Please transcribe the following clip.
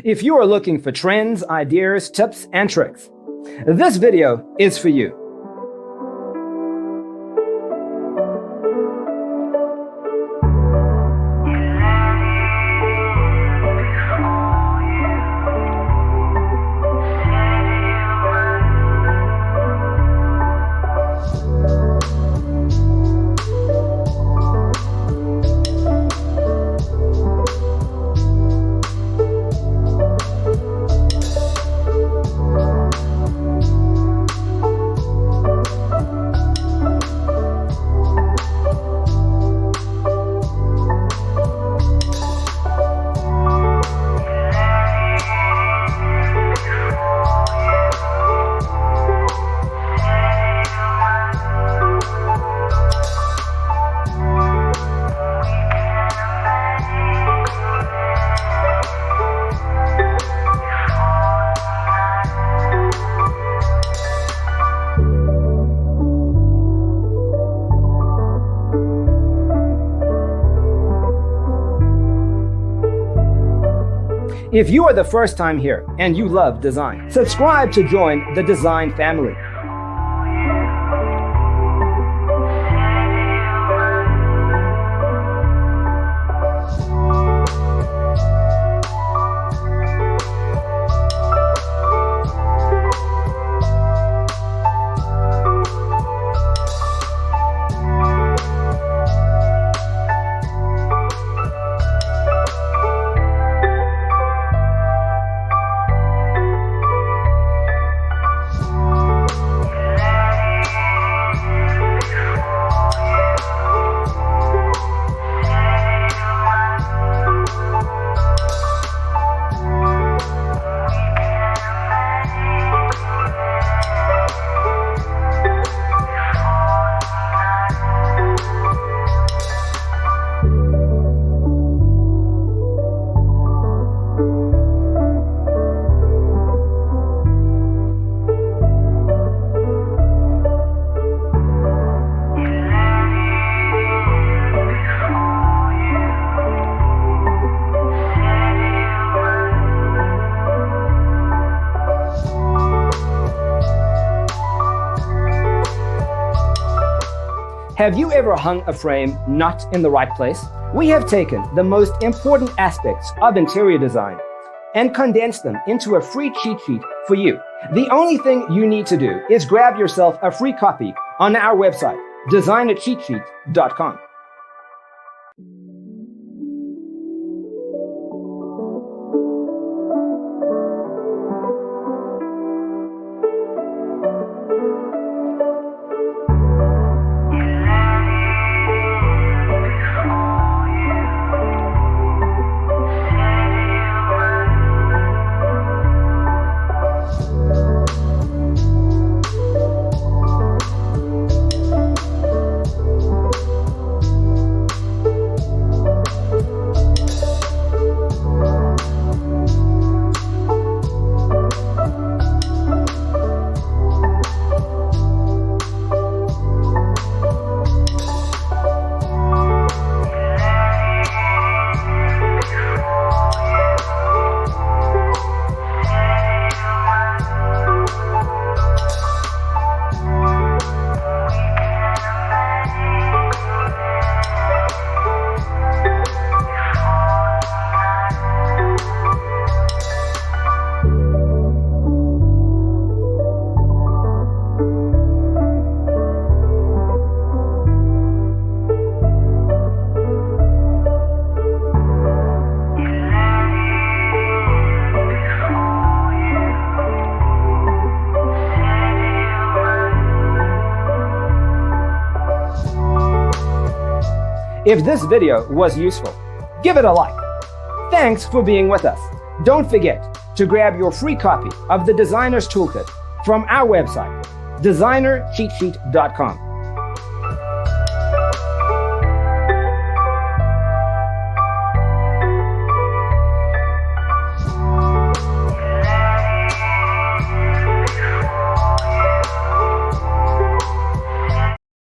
If you are looking for trends, ideas, tips, and tricks, this video is for you. If you are the first time here and you love design, subscribe to join the design family. Have you ever hung a frame not in the right place? We have taken the most important aspects of interior design and condensed them into a free cheat sheet for you. The only thing you need to do is grab yourself a free copy on our website, designercheatsheet.com. If this video was useful, give it a like. Thanks for being with us. Don't forget to grab your free copy of the Designer's Toolkit from our website, designercheatsheet.com.